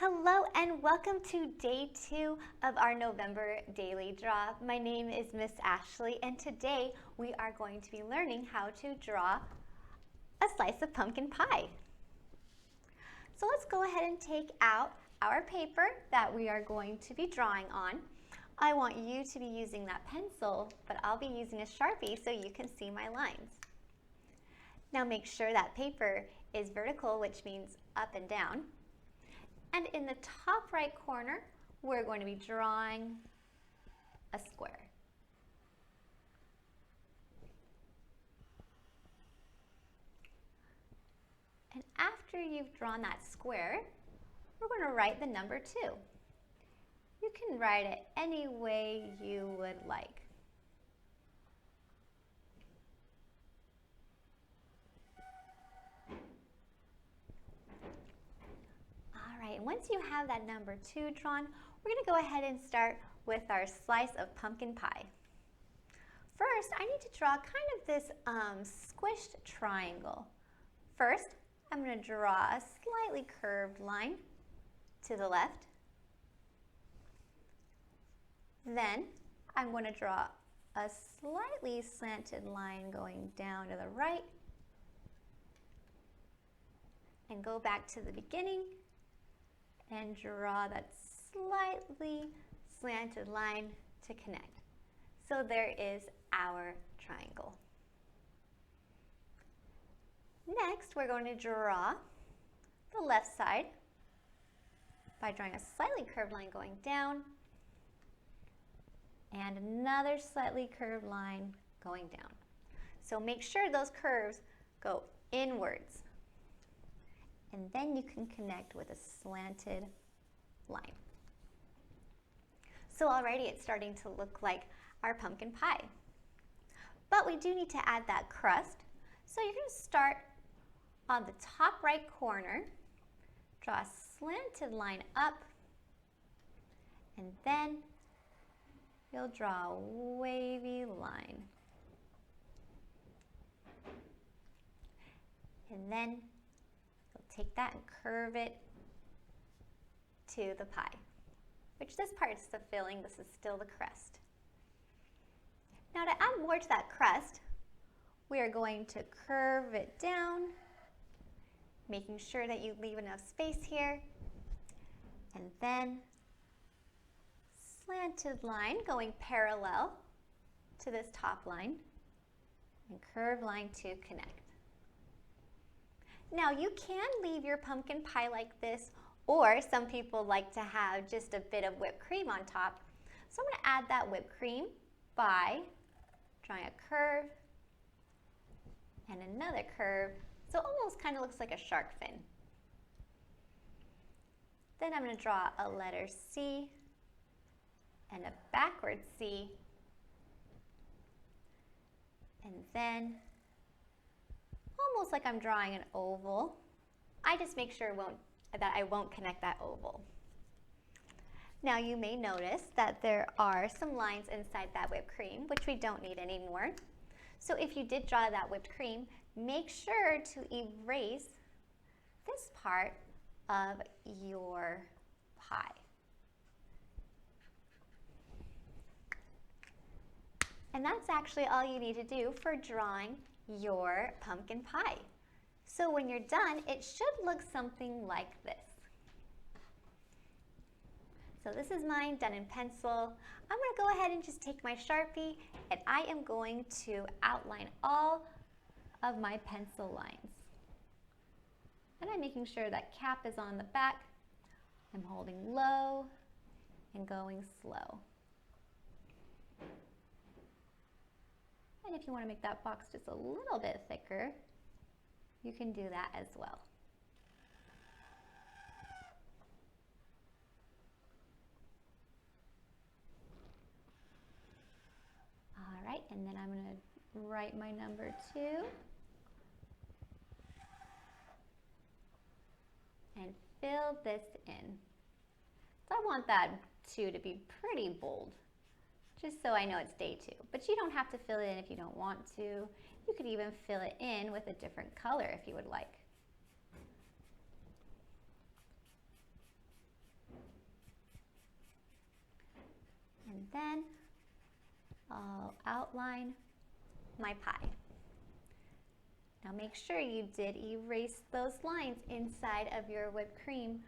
Hello and welcome to day 2 of our November daily draw. My name is Miss Ashley and today we are going to be learning how to draw a slice of pumpkin pie. So let's go ahead and take out our paper that we are going to be drawing on. I want you to be using that pencil, but I'll be using a Sharpie so you can see my lines. Now make sure that paper is vertical, which means up and down. And in the top right corner, we're going to be drawing a square. And after you've drawn that square, we're going to write the number 2. You can write it any way you would like. And once you have that number 2 drawn, we're going to go ahead and start with our slice of pumpkin pie. First, I need to draw kind of this squished triangle. First, I'm going to draw a slightly curved line to the left. Then, I'm going to draw a slightly slanted line going down to the right and go back to the beginning and draw that slightly slanted line to connect. So there is our triangle. Next, we're going to draw the left side by drawing a slightly curved line going down and another slightly curved line going down. So make sure those curves go inwards. And then you can connect with a slanted line. So already it's starting to look like our pumpkin pie. But we do need to add that crust. So you're going to start on the top right corner, draw a slanted line up, and then you'll draw a wavy line. And then take that and curve it to the pie, which this part is the filling, this is still the crust. Now to add more to that crust, we are going to curve it down, making sure that you leave enough space here, and then slanted line going parallel to this top line, and curved line to connect. Now you can leave your pumpkin pie like this, or some people like to have just a bit of whipped cream on top. So I'm going to add that whipped cream by drawing a curve and another curve, so it almost kind of looks like a shark fin. Then I'm going to draw a letter C and a backward C, and then almost like I'm drawing an oval. I just make sure that I won't connect that oval. Now you may notice that there are some lines inside that whipped cream, which we don't need anymore. So if you did draw that whipped cream, make sure to erase this part of your pie. And that's actually all you need to do for drawing your pumpkin pie. So when you're done, it should look something like this. So this is mine done in pencil. I'm going to go ahead and just take my Sharpie and I am going to outline all of my pencil lines. And I'm making sure that cap is on the back. I'm holding low and going slow. And if you want to make that box just a little bit thicker, you can do that as well. All right, and then I'm going to write my number 2 and fill this in. So I want that 2 to be pretty bold, just so I know it's day 2. But you don't have to fill it in if you don't want to. You could even fill it in with a different color if you would like. then I'll outline my pie. Now make sure you did erase those lines inside of your whipped cream.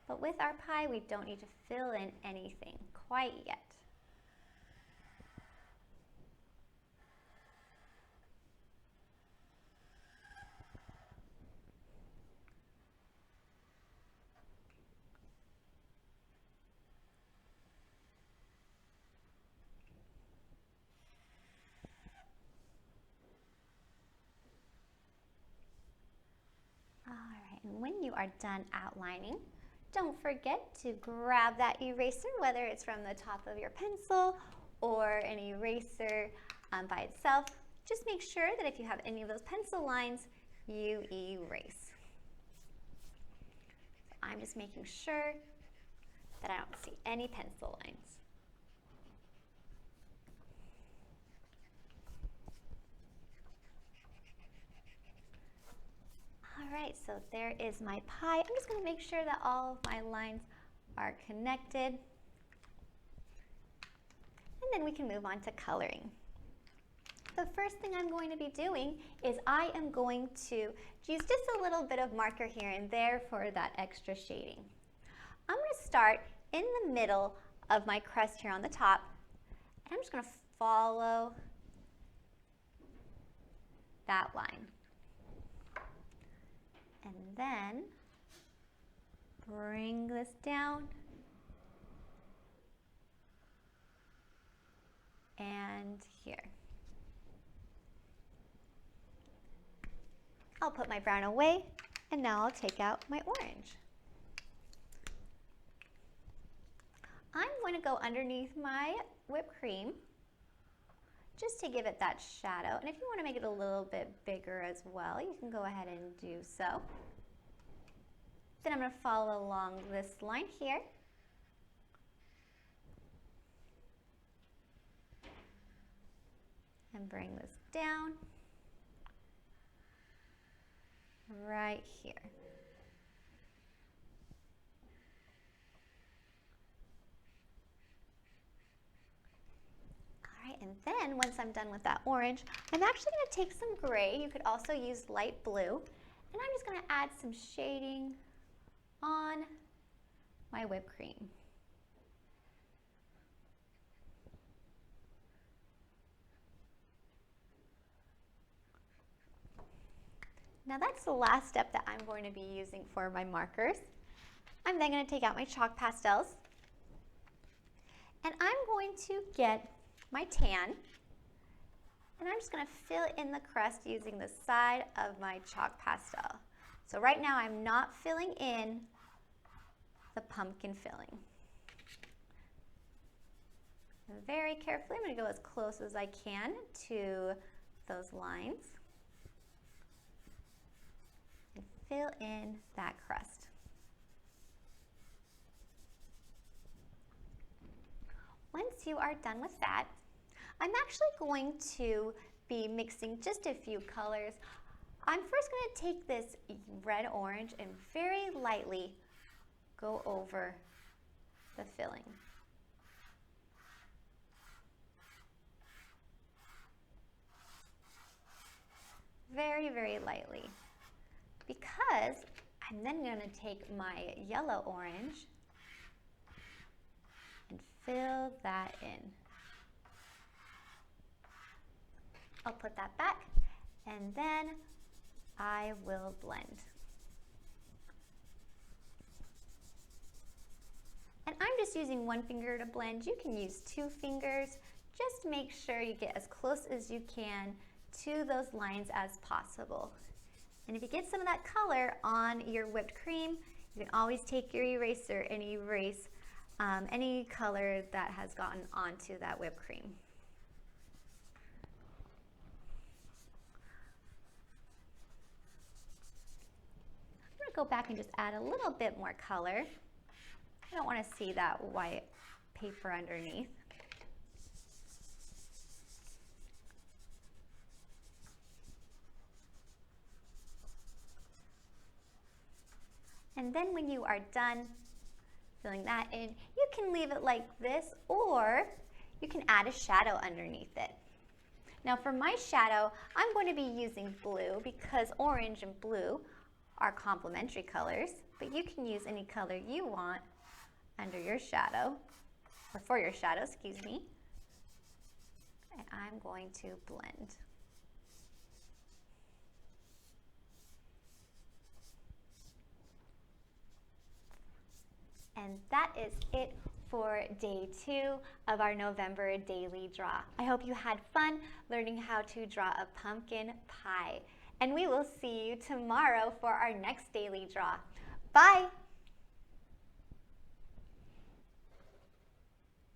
But with our pie, we don't need to fill in anything quite yet. All right, and when you are done outlining, don't forget to grab that eraser, whether it's from the top of your pencil or an eraser by itself. Just make sure that if you have any of those pencil lines, you erase. So I'm just making sure that I don't see any pencil lines. All right, so there is my pie. I'm just going to make sure that all of my lines are connected. And then we can move on to coloring. The first thing I'm going to be doing is I am going to use just a little bit of marker here and there for that extra shading. I'm going to start in the middle of my crust here on the top, and I'm just going to follow that line. And then bring this down and here. I'll put my brown away, and now I'll take out my orange. I'm going to go underneath my whipped cream just to give it that shadow. And if you want to make it a little bit bigger as well, you can go ahead and do so. Then I'm going to follow along this line here. And bring this down right here. And then once I'm done with that orange, I'm actually going to take some gray. You could also use light blue. And I'm just going to add some shading on my whipped cream. Now that's the last step that I'm going to be using for my markers. I'm then going to take out my chalk pastels. And I'm going to get my tan, and I'm just going to fill in the crust using the side of my chalk pastel. So right now I'm not filling in the pumpkin filling. Very carefully, I'm going to go as close as I can to those lines and fill in that crust. Once you are done with that, I'm actually going to be mixing just a few colors. I'm first going to take this red orange and very lightly go over the filling. Very, very lightly. Because I'm then going to take my yellow orange and fill that in. I'll put that back, and then I will blend. And I'm just using one finger to blend. You can use 2 fingers. Just make sure you get as close as you can to those lines as possible. And if you get some of that color on your whipped cream, you can always take your eraser and erase any color that has gotten onto that whipped cream. Go back and just add a little bit more color. I don't want to see that white paper underneath. And then when you are done filling that in, you can leave it like this, or you can add a shadow underneath it. Now for my shadow, I'm going to be using blue because orange and blue are complementary colors, but you can use any color you want under your shadow, or for your shadow, excuse me. And I'm going to blend. And that is it for day 2 of our November daily draw. I hope you had fun learning how to draw a pumpkin pie. And we will see you tomorrow for our next daily draw. Bye!